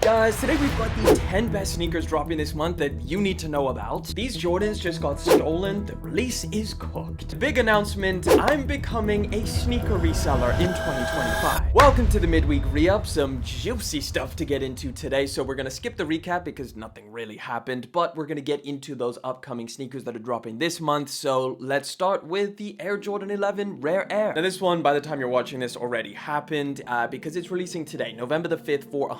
Guys, today we've got the 10 best sneakers dropping this month that you need to know about. These Jordans just got stolen. The release is cooked. Big announcement, I'm becoming a sneaker reseller in 2025. Welcome to the midweek re-up. Some juicy stuff to get into today. So we're going to skip the recap because nothing really happened, but we're going to get into those upcoming sneakers that are dropping this month. So let's start with the Air Jordan 11 Rare Air. Now this one, by the time you're watching this, already happened because it's releasing today, November the 5th for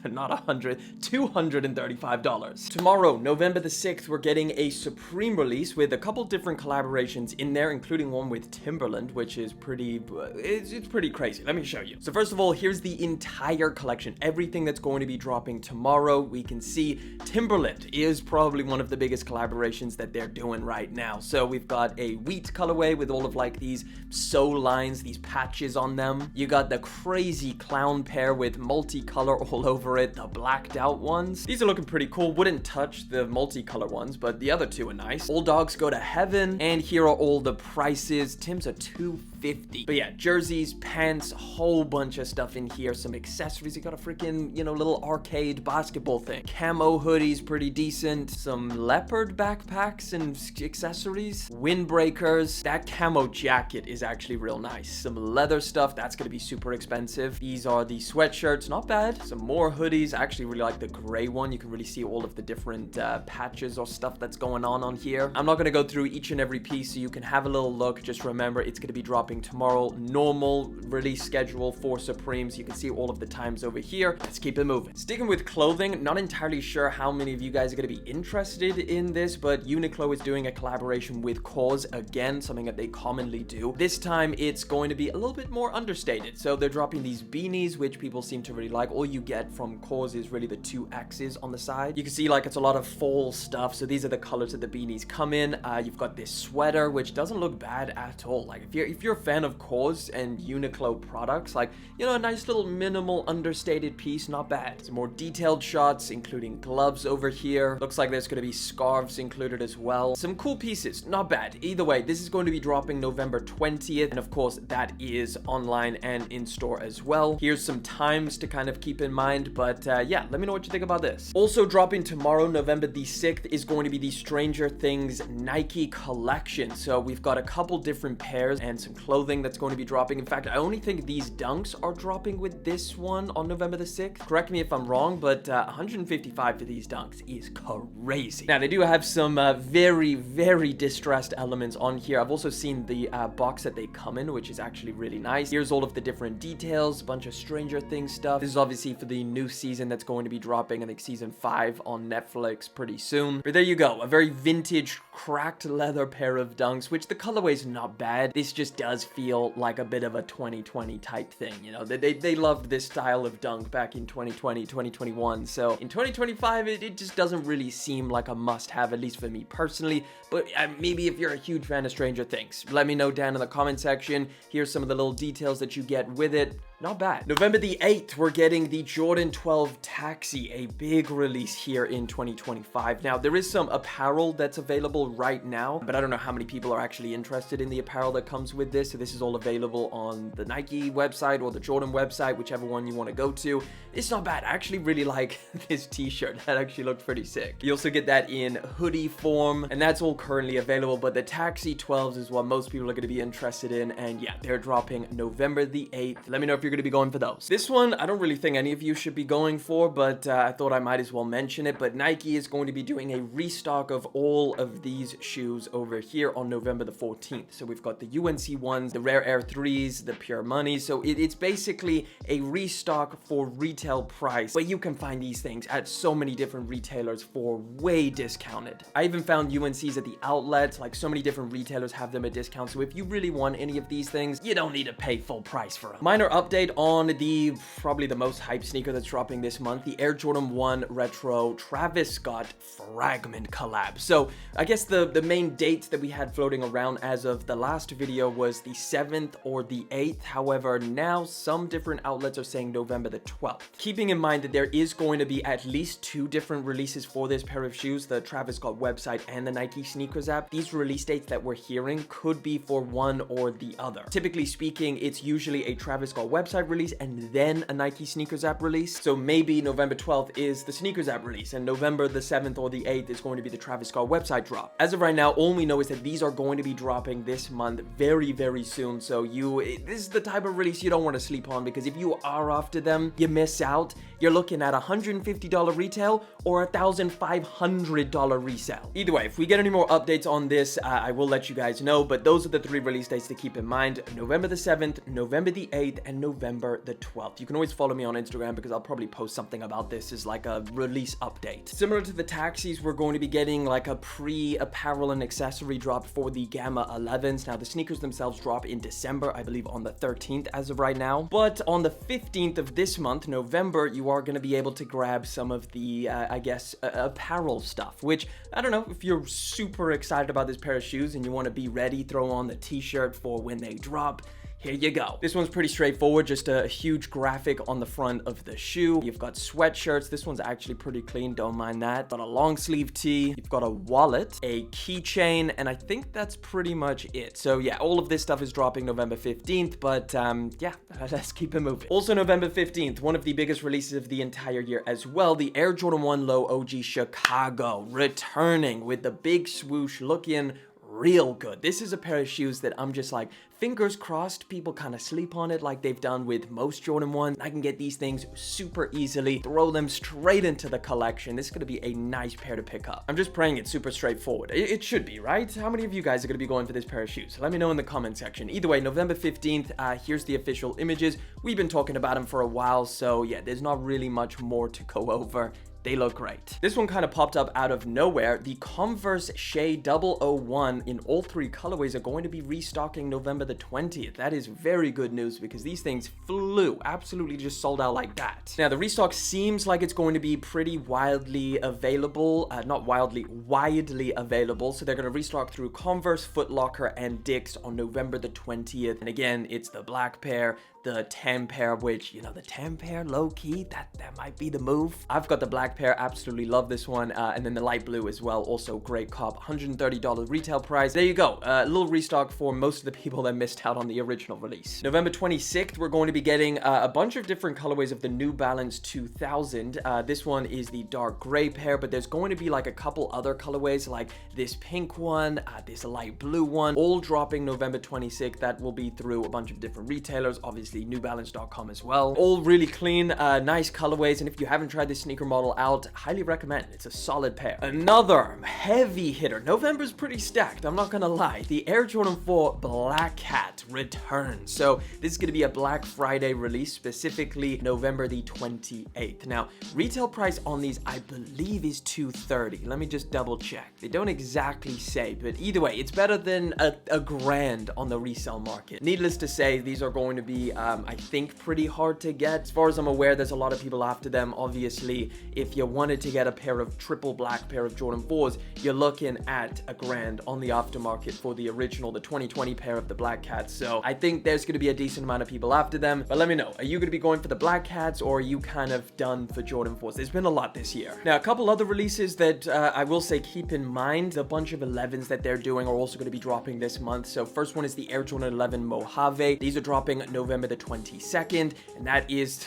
not $235. Tomorrow, November the 6th, we're getting a Supreme release with a couple different collaborations in there, including one with Timberland, which is it's pretty crazy. Let me show you. So first of all, here's the entire collection. Everything that's going to be dropping tomorrow. We can see Timberland is probably one of the biggest collaborations that they're doing right now. So we've got a wheat colorway with all of like these sole lines, these patches on them. You got the crazy clown pair with multicolor all over it, the blacked out ones. These are looking pretty cool. Wouldn't touch the multicolor ones, but the other two are nice. All dogs go to heaven, and here are all the prices. Tim's are $250. But yeah, jerseys, pants, a whole bunch of stuff in here. Some accessories. You got a freaking, little arcade basketball thing. Camo hoodies, pretty decent. Some leopard backpacks and accessories. Windbreakers. That camo jacket is actually real nice. Some leather stuff. That's gonna be super expensive. These are the sweatshirts. Not bad. Some more hoodies. I actually really like the gray one. You can really see all of the different patches or stuff that's going on here. I'm not going to go through each and every piece, so you can have a little look. Just remember, it's going to be dropping tomorrow. Normal release schedule for Supremes. You can see all of the times over here. Let's keep it moving. Sticking with clothing, not entirely sure how many of you guys are going to be interested in this, but Uniqlo is doing a collaboration with Cause again, something that they commonly do. This time, it's going to be a little bit more understated. So they're dropping these beanies, which people seem to really like. All you get from Cause is really the two X's on the side. You can see like it's a lot of fall stuff. So these are the colors that the beanies come in. You've got this sweater, which doesn't look bad at all. Like if you're a fan of Cause and Uniqlo products, like, a nice little minimal understated piece, not bad. Some more detailed shots, including gloves over here. Looks like there's going to be scarves included as well. Some cool pieces, not bad. Either way, this is going to be dropping November 20th. And of course, that is online and in store as well. Here's some times to kind of keep in mind, but yeah, let me know what you think about this. Also dropping tomorrow, November the 6th, is going to be the Stranger Things Nike collection. So we've got a couple different pairs and some clothing that's going to be dropping. In fact, I only think these dunks are dropping with this one on November the 6th. Correct me if I'm wrong, but $155 for these dunks is crazy. Now, they do have some very, very distressed elements on here. I've also seen the box that they come in, which is actually really nice. Here's all of the different details, a bunch of Stranger Things stuff. This is obviously for the new season that's going to be dropping, I think season 5 on Netflix pretty soon. But there you go, a very vintage cracked leather pair of dunks, which the colorway is not bad. This just does feel like a bit of a 2020 type thing. They loved this style of dunk back in 2020, 2021. So in 2025, it just doesn't really seem like a must-have, at least for me personally. But maybe if you're a huge fan of Stranger Things, let me know down in the comment section. Here's some of the little details that you get with it. Not bad. November the 8th, we're getting the Jordan 12 Taxi, a big release here in 2025. Now, there is some apparel that's available right now, but I don't know how many people are actually interested in the apparel that comes with this. So this is all available on the Nike website or the Jordan website, whichever one you want to go to. It's not bad. I actually really like this t-shirt. That actually looked pretty sick. You also get that in hoodie form, and that's all currently available, but the Taxi 12s is what most people are going to be interested in, and yeah, they're dropping November the 8th. Let me know if you're going to be going for those. This one, I don't really think any of you should be going for, but I thought I might as well mention it. But Nike is going to be doing a restock of all of these shoes over here on November the 14th. So we've got the UNC ones, the Rare Air 3s, the Pure Money. So it's basically a restock for retail price, but you can find these things at so many different retailers for way discounted. I even found UNCs at the outlets, like so many different retailers have them at discount. So if you really want any of these things, you don't need to pay full price for them. Minor update on the probably the most hyped sneaker that's dropping this month, the Air Jordan 1 Retro Travis Scott Fragment collab. So I guess the main dates that we had floating around as of the last video was the 7th or the 8th. However, now some different outlets are saying November the 12th. Keeping in mind that there is going to be at least 2 different releases for this pair of shoes, the Travis Scott website and the Nike Sneakers app. These release dates that we're hearing could be for one or the other. Typically speaking, it's usually a Travis Scott website website release and then a Nike sneakers app release. So maybe November 12th is the sneakers app release and November the 7th or the 8th is going to be the Travis Scott website drop. As of right now, all we know is that these are going to be dropping this month very, very soon. So this is the type of release you don't want to sleep on, because if you are after them, you miss out. You're looking at $150 retail or $1,500 resale. Either way, if we get any more updates on this, I will let you guys know, but those are the 3 release dates to keep in mind: November the 7th, November the 8th, and November the 12th. You can always follow me on Instagram because I'll probably post something about this as like a release update. Similar to the taxis, we're going to be getting like a pre-apparel and accessory drop for the Gammar 11s. Now, the sneakers themselves drop in December, I believe on the 13th as of right now. But on the 15th of this month, November, you are going to be able to grab some of the, I guess, apparel stuff, which, I don't know, if you're super excited about this pair of shoes and you want to be ready, throw on the t-shirt for when they drop. Here you go. This one's pretty straightforward, just a huge graphic on the front of the shoe. You've got sweatshirts. This one's actually pretty clean, don't mind that. Got a long sleeve tee. You've got a wallet, a keychain, and I think that's pretty much it. So yeah, all of this stuff is dropping November 15th, but yeah, let's keep it moving. Also November 15th, one of the biggest releases of the entire year as well, the Air Jordan 1 Low OG Chicago, returning with the big swoosh, looking real good. This is a pair of shoes that I'm just like, fingers crossed, people kind of sleep on it like they've done with most Jordan 1s. I can get these things super easily, throw them straight into the collection. This is going to be a nice pair to pick up. I'm just praying it's super straightforward. It should be, right? How many of you guys are going to be going for this pair of shoes? Let me know in the comment section. Either way, November 15th, here's the official images. We've been talking about them for a while, so yeah, there's not really much more to go over. They look great. This one kind of popped up out of nowhere. The Converse Shai 001 in all 3 colorways are going to be restocking November the 20th. That is very good news because these things flew, absolutely just sold out like that. Now, the restock seems like it's going to be pretty widely available, widely available. So they're going to restock through Converse, Foot Locker, and Dick's on November the 20th. And again, it's the black pair, the tan pair, which, you know, the tan pair, low-key, that might be the move. I've got the black pair, absolutely love this one, and then the light blue as well, also great cop, $130 retail price. There you go, a little restock for most of the people that missed out on the original release. November 26th, we're going to be getting a bunch of different colorways of the New Balance 2000. This one is the dark gray pair, but there's going to be like a couple other colorways, like this pink one, this light blue one, all dropping November 26th. That will be through a bunch of different retailers, obviously newbalance.com as well. All really clean, nice colorways, and if you haven't tried this sneaker model out, highly recommend. It's a solid pair. Another heavy hitter. November's pretty stacked, I'm not gonna lie. The Air Jordan 4 Black Hat returns. So this is gonna be a Black Friday release, specifically November the 28th. Now, retail price on these, I believe, is $230. Let me just double check. They don't exactly say, but either way, it's better than a grand on the resale market. Needless to say, these are going to be I think pretty hard to get. As far as I'm aware, there's a lot of people after them. Obviously, if you wanted to get a pair of triple black pair of Jordan 4s, you're looking at a grand on the aftermarket for the original, the 2020 pair of the Black Cats. So I think there's going to be a decent amount of people after them. But let me know, are you going to be going for the Black Cats, or are you kind of done for Jordan 4s? There's been a lot this year. Now, a couple other releases that I will say keep in mind. The bunch of 11s that they're doing are also going to be dropping this month. So first one is the Air Jordan 11 Mojave. These are dropping November the 22nd, and that is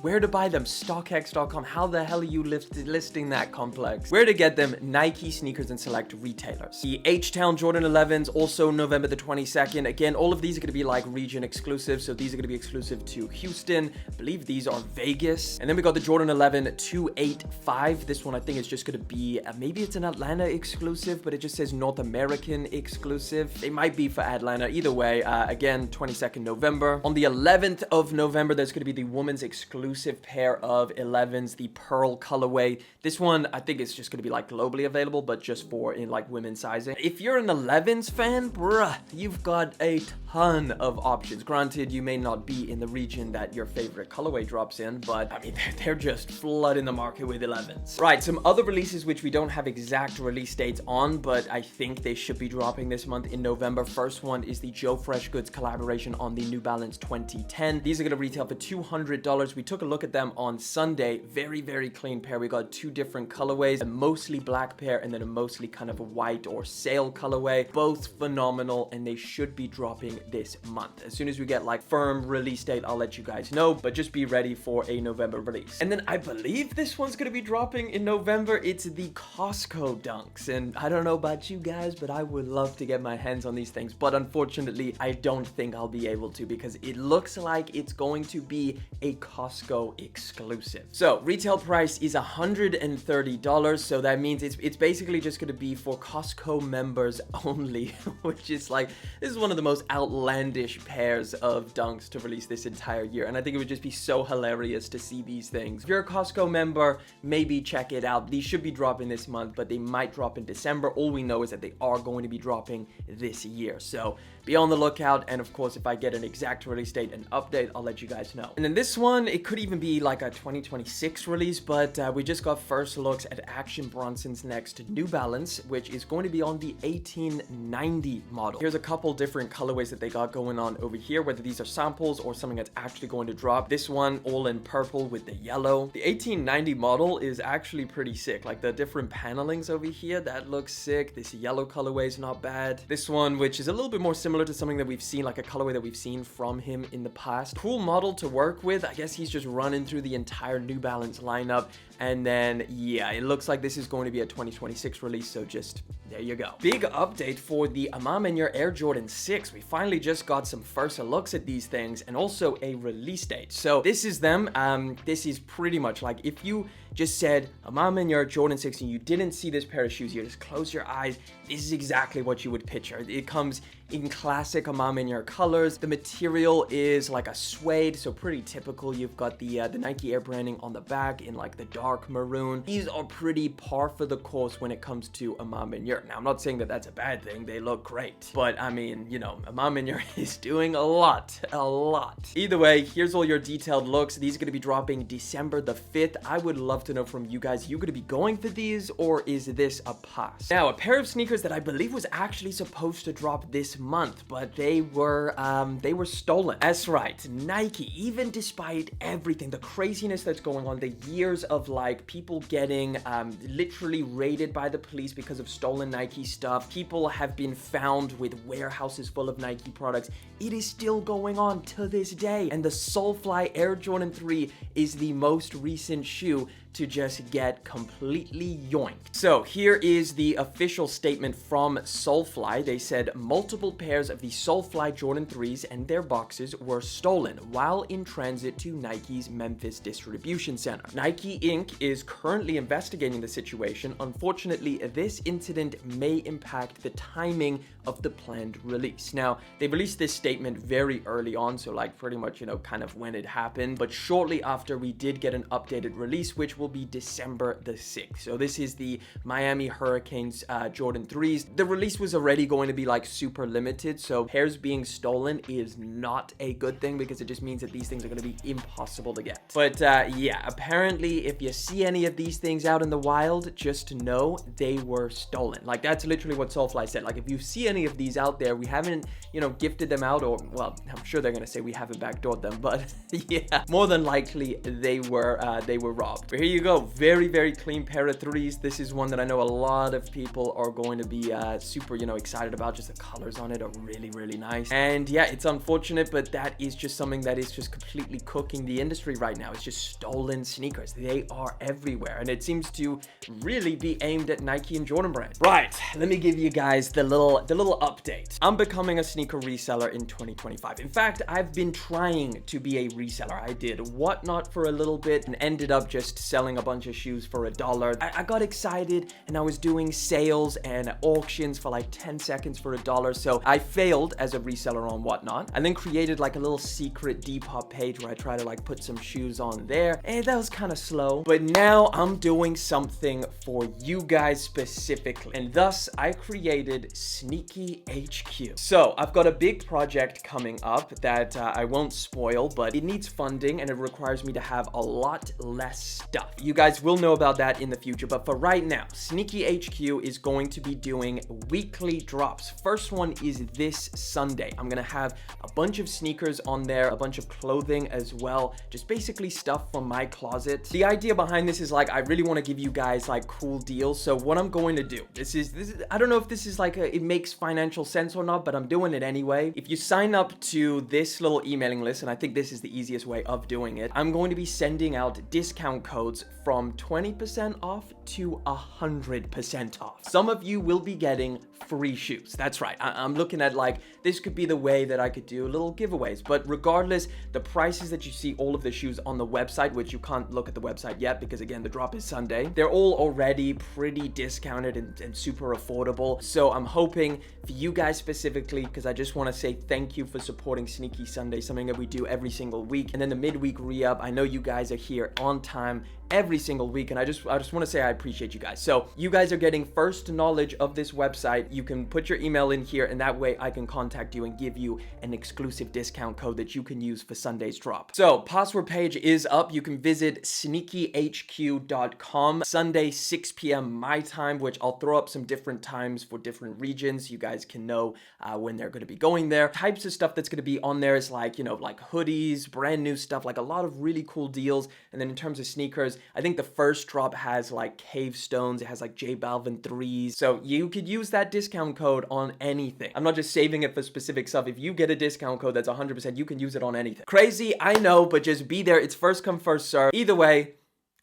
where to buy them, StockX.com. How the hell are you listing that complex? Where to get them, Nike sneakers and select retailers. The H-Town Jordan 11s, also November the 22nd. Again, all of these are going to be like region exclusive, so these are going to be exclusive to Houston. I believe these are Vegas. And then we got the Jordan 11 285. This one I think is just going to be, maybe it's an Atlanta exclusive, but it just says North American exclusive. They might be for Atlanta. Either way, again, 22nd November. On the 11th of November, there's going to be the women's exclusive pair of 11s, the pearl colorway. This one I think is just going to be like globally available, but just for in like women's sizing. If you're an 11s fan, bruh, you've got a ton of options. Granted, you may not be in the region that your favorite colorway drops in, but I mean, they're just flooding the market with 11s. Right, some other releases which we don't have exact release dates on, but I think they should be dropping this month in November. First one is the Joe Fresh Goods collaboration on the New Balance 2010. These are going to retail for $200. We took took a look at them on Sunday. Very, very clean pair. We got two different colorways, a mostly black pair and then a mostly kind of a white or sail colorway. Both phenomenal, and they should be dropping this month. As soon as we get like firm release date, I'll let you guys know, but just be ready for a November release. And then I believe this one's gonna be dropping in November. It's the Costco Dunks, and I don't know about you guys, but I would love to get my hands on these things, but unfortunately I don't think I'll be able to, because it looks like it's going to be a Costco exclusive. So retail price is $130, so that means it's basically just going to be for Costco members only, which is like, this is one of the most outlandish pairs of Dunks to release this entire year, and I think it would just be so hilarious to see these things. If you're a Costco member, maybe check it out. These should be dropping this month, but they might drop in December. All we know is that they are going to be dropping this year, so be on the lookout. And of course, if I get an exact release date and update, I'll let you guys know. And then this one, it could even be like a 2026 release, but we just got first looks at Action Bronson's next New Balance, which is going to be on the 1890 model. Here's a couple different colorways that they got going on over here, whether these are samples or something that's actually going to drop. This one all in purple with the yellow. The 1890 model is actually pretty sick. Like the different panelings over here, that looks sick. This yellow colorway is not bad. This one, which is a little bit more similar to something that we've seen, like a colorway that we've seen from him in the past. Cool model to work with. I guess he's just running through the entire New Balance lineup. And then, yeah, it looks like this is going to be a 2026 release, so just there you go. Big update for the Ma Maniere Air Jordan 6. We finally just got some first looks at these things and also a release date. So this is them. This is pretty much like if you just said a Ma Maniere Jordan 6 and you didn't see this pair of shoes, you just close your eyes, this is exactly what you would picture. It comes in classic Ma Maniere colors. The material is like a suede, so pretty typical. You've got the Nike Air branding on the back in like the dark maroon. These are pretty par for the course when it comes to a Ma Maniere. Now, I'm not saying that that's a bad thing. They look great, but I mean, you know, a Ma Maniere is doing a lot. Either way, here's all your detailed looks. These are going to be dropping December the 5th. I would love to know from you guys, you going to be going for these, or is this a pass? Now, a pair of sneakers that I believe was actually supposed to drop this month, but they were stolen. That's right, Nike, even despite everything, the craziness that's going on, the years of like people getting literally raided by the police because of stolen Nike stuff, people have been found with warehouses full of Nike products. It is still going on to this day, and the SoleFly Air Jordan 3 is the most recent shoe to just get completely yoinked. So here is the official statement from SoleFly. They said multiple pairs of the SoleFly Jordan 3s and their boxes were stolen while in transit to Nike's Memphis distribution center. Nike Inc. is currently investigating the situation. Unfortunately, this incident may impact the timing of the planned release. Now, they released this statement very early on, so like pretty much, you know, kind of when it happened, but shortly after we did get an updated release, which will be December the 6th. So this is the Miami Hurricanes Jordan 3s. The release was already going to be like super limited, so pairs being stolen is not a good thing because it just means that these things are going to be impossible to get. But yeah, apparently if you see any of these things out in the wild, just know they were stolen. Like that's literally what SoleFly said. Like if you see any of these out there, we haven't, you know, gifted them out, or well, I'm sure they're going to say we haven't backdoored them, but yeah, more than likely they were robbed. But here you go, very, very clean pair of 3s. This is one that I know a lot of people are going to be super, you know, excited about. Just the colors on it are really, really nice. And yeah, it's unfortunate, but that is just something that is just completely cooking the industry right now. It's just stolen sneakers. They are everywhere, and it seems to really be aimed at Nike and Jordan brand. Right, let me give you guys the little update. I'm becoming a sneaker reseller in 2025. In fact, I've been trying to be a reseller. I did Whatnot for a little bit and ended up just selling a bunch of shoes for $1. I got excited and I was doing sales and auctions for like 10 seconds for $1. So I failed as a reseller on Whatnot. I then created like a little secret Depop page where I try to like put some shoes on there, and that was kind of slow. But now I'm doing something for you guys specifically. and thus I created Sneaky HQ. So I've got a big project coming up that I won't spoil, but it needs funding and it requires me to have a lot less stuff. You guys will know about that in the future, but for right now, Sneaky HQ is going to be doing weekly drops. First one is this Sunday. I'm gonna have a bunch of sneakers on there, a bunch of clothing as well, just basically stuff from my closet. The idea behind this is like, I really want to give you guys like cool deals. So what I'm going to do, this is I don't know if this is like it makes financial sense or not, but I'm doing it anyway. If you sign up to this little emailing list, and I think this is the easiest way of doing it, I'm going to be sending out discount codes from 20% off to 100% off. Some of you will be getting free shoes. That's right. I'm looking at like, this could be the way that I could do little giveaways, but regardless, the prices that you see all of the shoes on the website, which you can't look at the website yet because again, the drop is Sunday, they're all already pretty discounted and super affordable. So I'm hoping for you guys specifically, because I just want to say thank you for supporting Sneaky Sunday, something that we do every single week. And then the midweek re-up, I know you guys are here on time every single week, and I just want to say I appreciate you guys. So you guys are getting first knowledge of this website. You can put your email in here, and that way I can contact you and give you an exclusive discount code that you can use for Sunday's drop. So password page is up. You can visit sneakyhq.com Sunday 6 p.m. my time, which I'll throw up some different times for different regions. You guys can know when they're going to be going there. Types of stuff that's going to be on there is like, you know, like hoodies, brand new stuff, like a lot of really cool deals. And then in terms of sneakers, I think the first drop has like Cave Stones, it has like J Balvin 3s, so you could use that discount code on anything. I'm not just saving it for specific stuff. If you get a discount code that's 100%, you can use it on anything. Crazy, I know, but just be there. It's first come, first serve. Either way,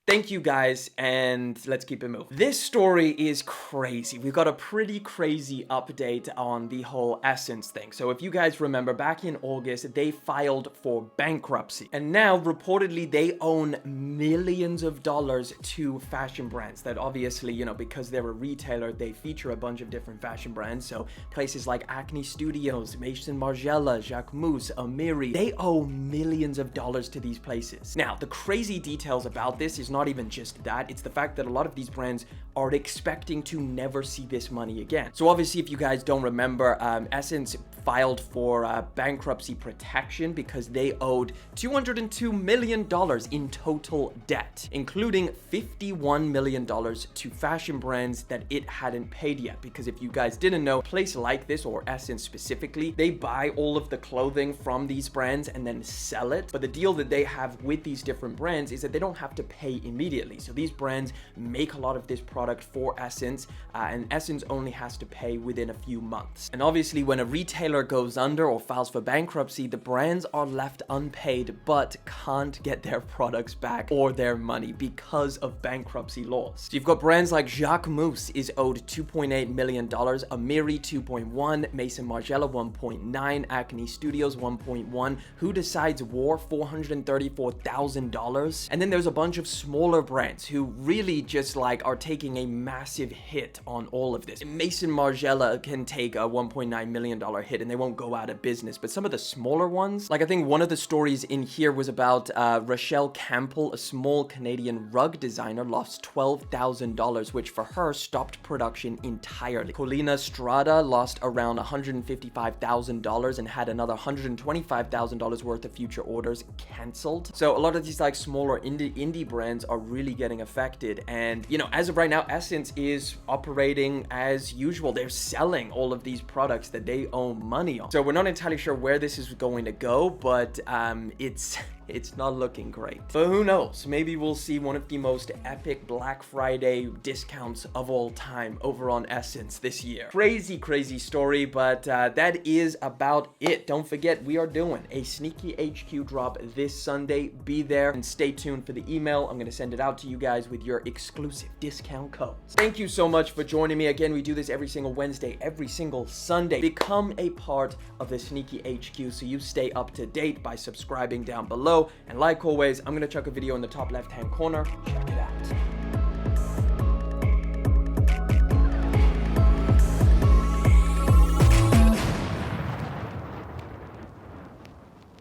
thank you guys, and let's keep it moving. This story is crazy. We've got a pretty crazy update on the whole SSENSE thing. So if you guys remember, back in August, they filed for bankruptcy. And now, reportedly, they own millions of dollars to fashion brands that obviously, you know, because they're a retailer, they feature a bunch of different fashion brands. So places like Acne Studios, Maison Margiela, Jacquemus, Amiri, they owe millions of dollars to these places. Now, the crazy details about this is not even just that, it's the fact that a lot of these brands are expecting to never see this money again. So obviously, if you guys don't remember, SSENSE filed for bankruptcy protection because they owed $202 million in total debt, including $51 million to fashion brands that it hadn't paid yet. Because if you guys didn't know, a place like this, or SSENSE specifically, they buy all of the clothing from these brands and then sell it. But the deal that they have with these different brands is that they don't have to pay immediately. So these brands make a lot of this product for SSENSE, and SSENSE only has to pay within a few months. And obviously, when a retailer goes under or files for bankruptcy, the brands are left unpaid but can't get their products back or their money because of bankruptcy laws. So you've got brands like Jacquemus is owed $2.8 million, Amiri $2.1, Maison Margiela $1.9, Acne Studios $1.1, Who Decides War $434,000, and then there's a bunch of smaller brands who really just like are taking a massive hit on all of this. Maison Margiela can take a $1.9 million hit and they won't go out of business, but some of the smaller ones, like I think one of the stories in here was about Rochelle Campbell, a small Canadian rug designer, lost $12,000, which for her stopped production entirely. Colina Strada lost around $155,000 and had another $125,000 worth of future orders cancelled. So a lot of these like smaller indie brands are really getting affected, and you know, as of right now, SSENSE is operating as usual. They're selling all of these products that they owe money on. So we're not entirely sure where this is going to go, but it's not looking great. But who knows? Maybe we'll see one of the most epic Black Friday discounts of all time over on SSENSE this year. Crazy, crazy story, but that is about it. Don't forget, we are doing a Sneaky HQ drop this Sunday. Be there and stay tuned for the email. I'm going to send it out to you guys with your exclusive discount codes. Thank you so much for joining me. Again, we do this every single Wednesday, every single Sunday. Become a part of the Sneaky HQ so you stay up to date by subscribing down below. And like always, I'm going to chuck a video in the top left-hand corner. Check it out.